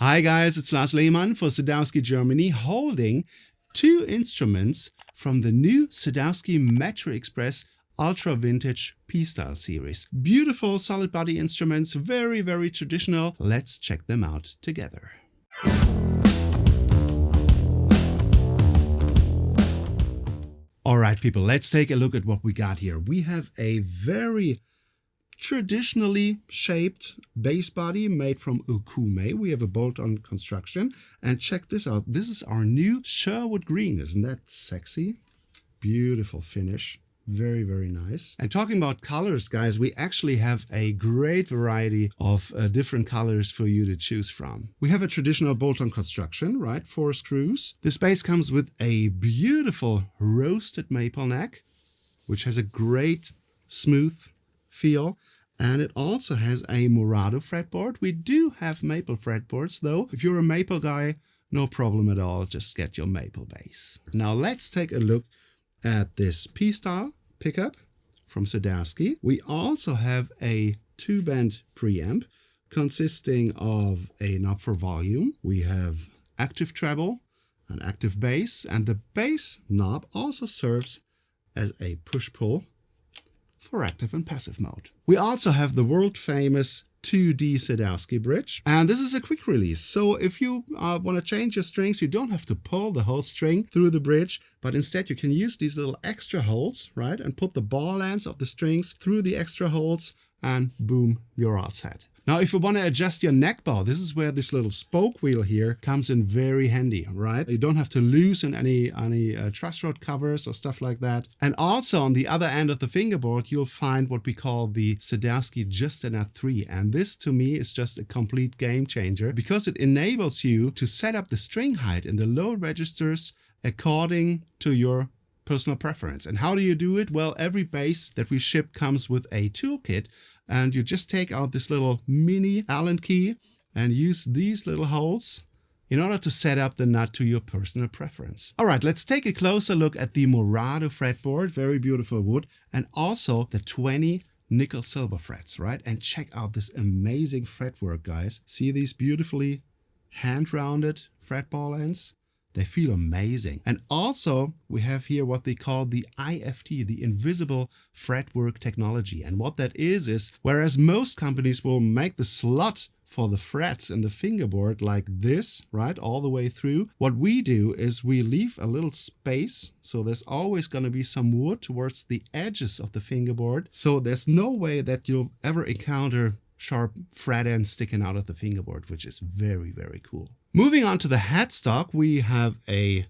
Hi guys, it's Lars Lehman for Sadowsky Germany, holding two instruments from the new Sadowsky MetroExpress Ultra Vintage P-Style series. Beautiful solid body instruments, very traditional. Let's check them out together. Alright people, let's take a look at what we got here. We have a very traditionally shaped bass body made from ukume. We have a bolt-on construction, and check this out. This is our new Sherwood green. Isn't that sexy? Beautiful finish. Very nice. And talking about colors, guys, we actually have a great variety of different colors for you to choose from. We have a traditional bolt-on construction, right? 4 screws. This bass comes with a beautiful roasted maple neck, which has a great smooth feel. And it also has a morado fretboard. We do have maple fretboards though. If you're a maple guy, no problem at all. Just get your maple bass. Now let's take a look at this P-Style pickup from Sadowsky. We also have a 2-band preamp consisting of a knob for volume. We have active treble, an active bass, and the bass knob also serves as a push-pull for active and passive mode. We also have the world famous 2D Sadowsky bridge, and this is a quick release. So if you want to change your strings, you don't have to pull the whole string through the bridge, but instead you can use these little extra holes, right, and put the ball ends of the strings through the extra holes, and boom, you're all set. Now, if you want to adjust your neck bow, this is where this little spoke wheel here comes in very handy, right? You don't have to loosen any truss rod covers or stuff like that. And also on the other end of the fingerboard, you'll find what we call the Sadowsky Just a Nut 3. And this to me is just a complete game changer because it enables you to set up the string height in the low registers according to your personal preference. And how do you do it? Well, every bass that we ship comes with a toolkit. And you just take out this little mini Allen key and use these little holes in order to set up the nut to your personal preference. All right, let's take a closer look at the morado fretboard, very beautiful wood, and also the 20 nickel silver frets, right? And check out this amazing fretwork, guys. See these beautifully hand-rounded fretball ends? They feel amazing. And also we have here what they call the IFT, the Invisible Fretwork Technology. And what that is whereas most companies will make the slot for the frets in the fingerboard like this, right, all the way through, what we do is we leave a little space. So there's always going to be some wood towards the edges of the fingerboard. So there's no way that you'll ever encounter sharp fret ends sticking out of the fingerboard, which is very cool. Moving on to the headstock, we have a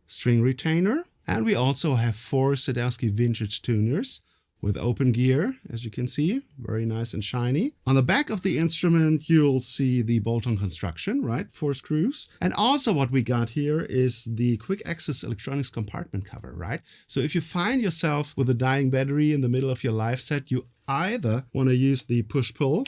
string retainer, and we also have 4 Sadowsky vintage tuners with open gear, as you can see, very nice and shiny. On the back of the instrument, you'll see the bolt-on construction, right? 4 screws. And also what we got here is the quick access electronics compartment cover, right? So if you find yourself with a dying battery in the middle of your live set, you either want to use the push-pull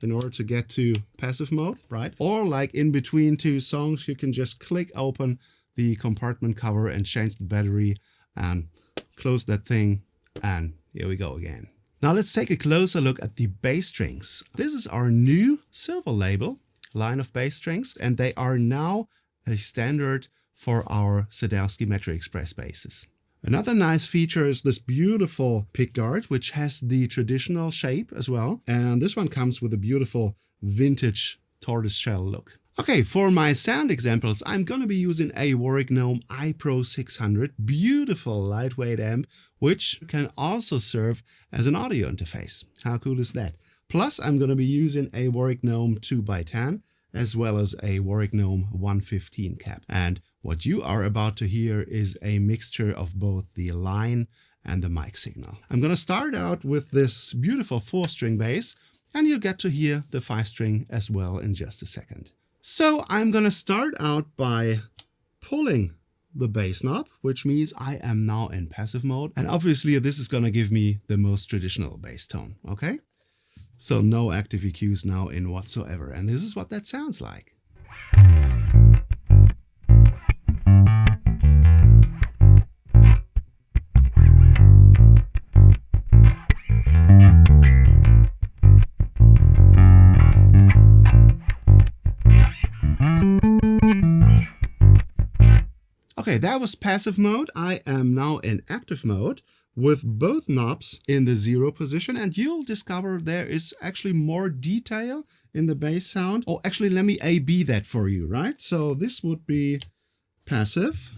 in order to get to passive mode, right? Or like in between 2 songs, you can just click open the compartment cover and change the battery and close that thing, and here we go again. Now let's take a closer look at the bass strings. This is our new silver label line of bass strings, and they are now a standard for our Sadowsky MetroExpress basses. Another nice feature is this beautiful pickguard, which has the traditional shape as well. And this one comes with a beautiful vintage tortoiseshell look. Okay, for my sound examples, I'm going to be using a Warwick Gnome iPro 600, beautiful lightweight amp, which can also serve as an audio interface. How cool is that? Plus, I'm going to be using a Warwick Gnome 2x10, as well as a Warwick Gnome 115 cap. And what you are about to hear is a mixture of both the line and the mic signal. I'm going to start out with this beautiful 4-string bass, and you'll get to hear the 5-string as well in just a second. So I'm going to start out by pulling the bass knob, which means I am now in passive mode. And obviously this is going to give me the most traditional bass tone, okay? So no active EQs now in whatsoever. And this is what that sounds like. Okay, that was passive mode. I am now in active mode with both knobs in the 0 position, and you'll discover there is actually more detail in the bass sound. Oh, actually, let me A/B that for you, right? So this would be passive.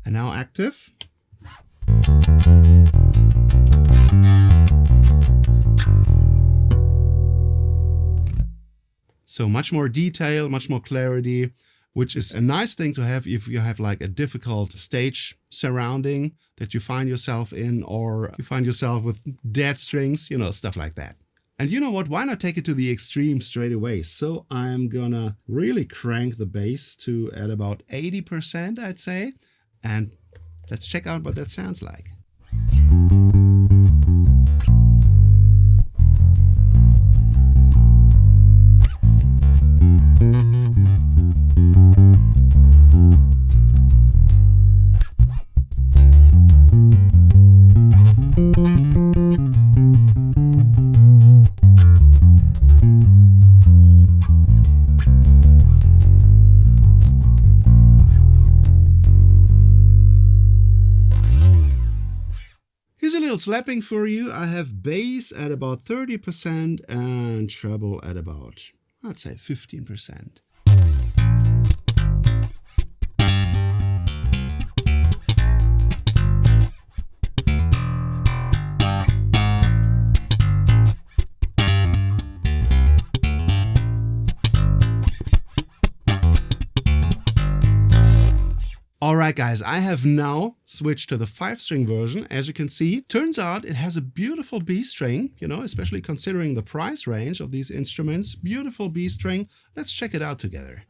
And now active. So much more detail, much more clarity, which is a nice thing to have if you have like a difficult stage surrounding that you find yourself in, or you find yourself with dead strings, you know, stuff like that. And you know what, why not take it to the extreme straight away? So I'm gonna really crank the bass to at about 80%, I'd say. And let's check out what that sounds like. Here's a little slapping for you. I have bass at about 30% and treble at about, I'd say 15%. Alright guys, I have now switched to the 5-string version. As you can see, turns out it has a beautiful B string, you know, especially considering the price range of these instruments. Beautiful B string. Let's check it out together.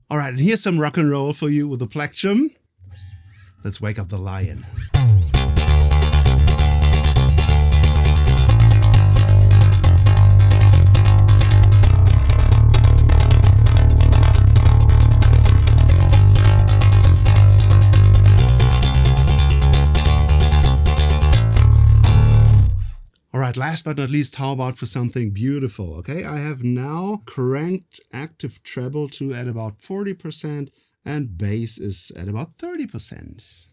Alright, and here's some rock and roll for you with the plectrum. Let's wake up the lion. Alright, last but not least, how about for something beautiful? Okay, I have now cranked active treble to at about 40% and bass is at about 30%.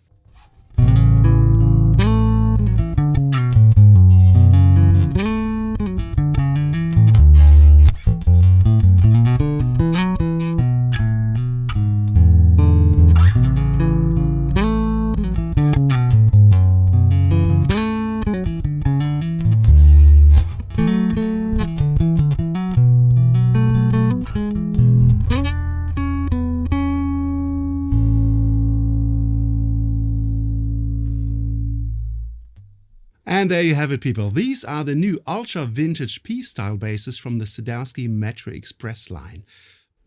And there you have it, people. These are the new Ultra Vintage P-Style basses from the Sadowsky MetroExpress line.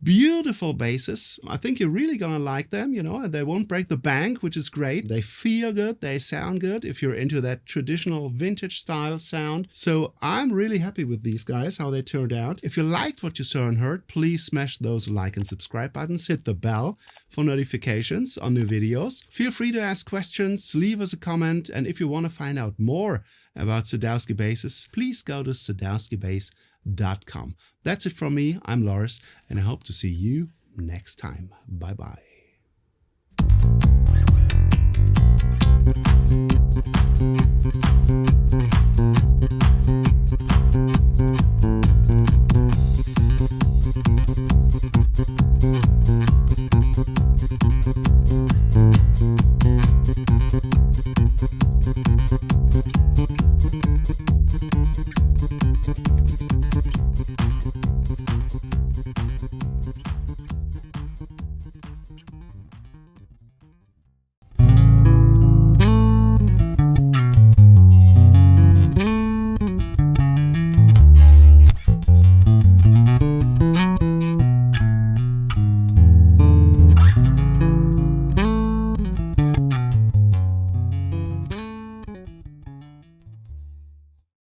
Beautiful basses. I think you're really gonna like them, you know, and they won't break the bank, which is great. They feel good, they sound good if you're into that traditional vintage style sound. So I'm really happy with these guys, how they turned out. If you liked what you saw and heard, please smash those like and subscribe buttons, hit the bell for notifications on new videos. Feel free to ask questions, leave us a comment, and if you want to find out more about Sadowsky basses, please go to sadowskybase.com. That's it from me. I'm Lars, and I hope to see you next time. Bye-bye.